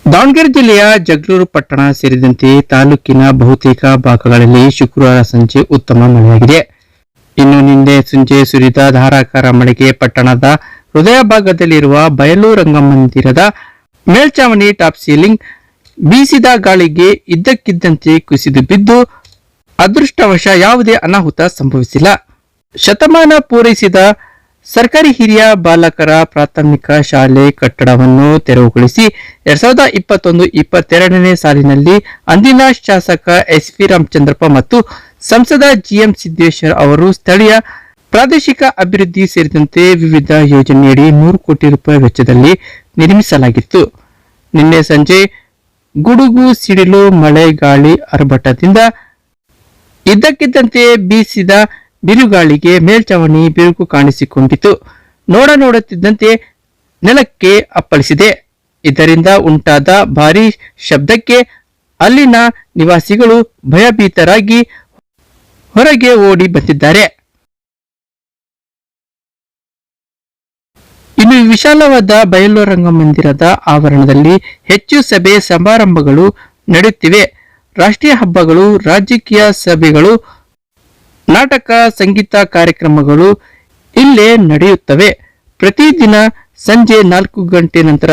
ದಾವಣಗೆರೆ ಜಿಲ್ಲೆಯ ಜಗಳೂರು ಪಟ್ಟಣ ಸೇರಿದಂತೆ ತಾಲೂಕಿನ ಬಹುತೇಕ ಭಾಗಗಳಲ್ಲಿ ಶುಕ್ರವಾರ ಸಂಜೆ ಉತ್ತಮ ಮಳೆಯಾಗಿದೆ. ಇನ್ನು ನಿನ್ನೆ ಸಂಜೆ ಸುರಿದ ಧಾರಾಕಾರ ಮಳೆಗೆ ಪಟ್ಟಣದ ಹೃದಯ ಭಾಗದಲ್ಲಿರುವ ಬಯಲು ರಂಗಮಂದಿರದ ಮೇಲ್ಚಾವಣಿ ಟಾಪ್ ಸೀಲಿಂಗ್ ಬೀಸಿದ ಗಾಳಿಗೆ ಇದ್ದಕ್ಕಿದ್ದಂತೆ ಕುಸಿದು ಬಿದ್ದು ಅದೃಷ್ಟವಶ ಯಾವುದೇ ಅನಾಹುತ ಸಂಭವಿಸಿಲ್ಲ. ಶತಮಾನ ಪೂರೈಸಿದ ಸರ್ಕಾರಿ ಹಿರಿಯ ಬಾಲಕರ ಪ್ರಾಥಮಿಕ ಶಾಲೆ ಕಟ್ಟಡವನ್ನು ತೆರವುಗೊಳಿಸಿ 2021-22ನೇ ಸಾಲಿನಲ್ಲಿ ಅಂದಿನ ಶಾಸಕ ಎಸ್.ವಿ. ರಾಮಚಂದ್ರಪ್ಪ ಮತ್ತು ಸಂಸದ ಜಿ.ಎಂ. ಸಿದ್ದೇಶ್ವರ್ ಅವರು ಸ್ಥಳೀಯ ಪ್ರಾದೇಶಿಕ ಅಭಿವೃದ್ಧಿ ಸೇರಿದಂತೆ ವಿವಿಧ ಯೋಜನೆಯಡಿ 3 ಕೋಟಿ ರೂಪಾಯಿ ವೆಚ್ಚದಲ್ಲಿ ನಿರ್ಮಿಸಲಾಗಿತ್ತು. ನಿನ್ನೆ ಸಂಜೆ ಗುಡುಗು ಸಿಡಿಲು ಮಳೆ ಗಾಳಿ ಆರ್ಭಟದಿಂದ ಇದ್ದಕ್ಕಿದ್ದಂತೆ ಬೀಸಿದ ಬಿರುಗಾಳಿಗೆ ಮೇಲ್ಚಾವಣಿ ಬಿರುಕು ಕಾಣಿಸಿಕೊಂಡಿತು. ನೋಡುತ್ತಿದ್ದಂತೆ ನೆಲಕ್ಕೆ ಅಪ್ಪಳಿಸಿದೆ. ಇದರಿಂದ ಉಂಟಾದ ಭಾರೀ ಶಬ್ದಕ್ಕೆ ಅಲ್ಲಿನ ನಿವಾಸಿಗಳು ಭಯಭೀತರಾಗಿ ಹೊರಗೆ ಓಡಿ ಬಂದಿದ್ದಾರೆ. ಇನ್ನು ವಿಶಾಲವಾದ ಬಯಲು ರಂಗಮಂದಿರದ ಆವರಣದಲ್ಲಿ ಹೆಚ್ಚು ಸಭೆ ಸಮಾರಂಭಗಳು ನಡೆಯುತ್ತಿವೆ. ರಾಷ್ಟ್ರೀಯ ಹಬ್ಬಗಳು, ರಾಜಕೀಯ ಸಭೆಗಳು, ನಾಟಕ, ಸಂಗೀತ ಕಾರ್ಯಕ್ರಮಗಳು ಇಲ್ಲೇ ನಡೆಯುತ್ತವೆ. ಪ್ರತಿದಿನ ಸಂಜೆ 4 ಗಂಟೆ ನಂತರ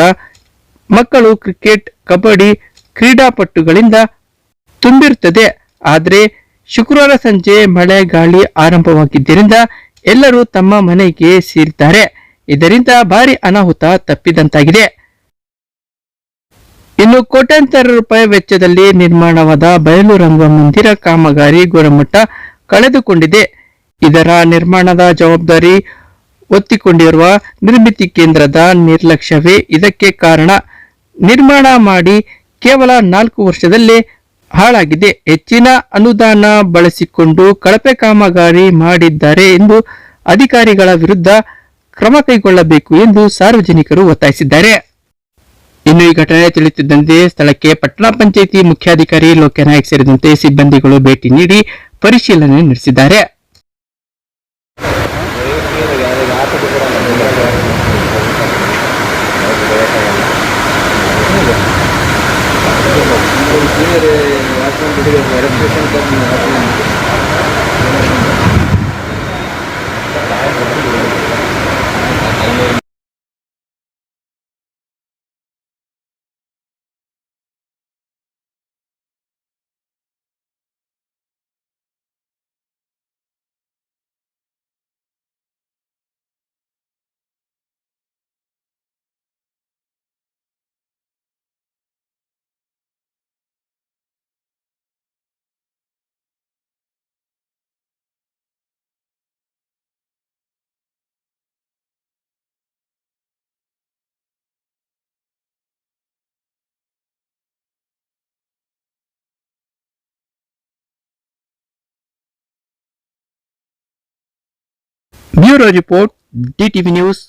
ಮಕ್ಕಳು ಕ್ರಿಕೆಟ್, ಕಬಡ್ಡಿ ಕ್ರೀಡಾಪಟುಗಳಿಂದ ತುಂಬಿರುತ್ತದೆ. ಆದರೆ ಶುಕ್ರವಾರ ಸಂಜೆ ಮಳೆ ಗಾಳಿ ಆರಂಭವಾಗಿದ್ದರಿಂದ ಎಲ್ಲರೂ ತಮ್ಮ ಮನೆಗೆ ಸೇರಿದ್ದಾರೆ. ಇದರಿಂದ ಭಾರಿ ಅನಾಹುತ ತಪ್ಪಿದಂತಾಗಿದೆ. ಇನ್ನು ಕೋಟ್ಯಾಂತರ ರೂಪಾಯಿ ವೆಚ್ಚದಲ್ಲಿ ನಿರ್ಮಾಣವಾದ ಬಯಲು ರಂಗಮಂದಿರ ಕಾಮಗಾರಿ ಗುಣಮಟ್ಟ ಕಳೆದುಕೊಂಡಿದೆ. ಇದರ ನಿರ್ಮಾಣದ ಜವಾಬ್ದಾರಿ ಹೊತ್ತುಕೊಂಡಿರುವ ನಿರ್ಮಿತಿ ಕೇಂದ್ರದ ನಿರ್ಲಕ್ಷ್ಯವೇ ಇದಕ್ಕೆ ಕಾರಣ. ನಿರ್ಮಾಣ ಮಾಡಿ ಕೇವಲ 4 ವರ್ಷದಲ್ಲೇ ಹಾಳಾಗಿದೆ. ಹೆಚ್ಚಿನ ಅನುದಾನ ಬಳಸಿಕೊಂಡು ಕಳಪೆ ಕಾಮಗಾರಿ ಮಾಡಿದ್ದಾರೆ ಎಂದು ಅಧಿಕಾರಿಗಳ ವಿರುದ್ಧ ಕ್ರಮ ಕೈಗೊಳ್ಳಬೇಕು ಎಂದು ಸಾರ್ವಜನಿಕರು ಒತ್ತಾಯಿಸಿದ್ದಾರೆ. ಇನ್ನು ಈ ಘಟನೆ ತಿಳಿಯುತ್ತಿದ್ದಂತೆ ಸ್ಥಳಕ್ಕೆ ಪಟ್ಟಣ ಪಂಚಾಯಿತಿ ಮುಖ್ಯಾಧಿಕಾರಿ ಲೋಕನಾಯಕ್ ಸೇರಿದಂತೆ ಸಿಬ್ಬಂದಿಗಳು ಭೇಟಿ ನೀಡಿ ಪರಿಶೀಲನೆ ನಡೆಸಿದ್ದಾರೆ. Bureau report, DTV news.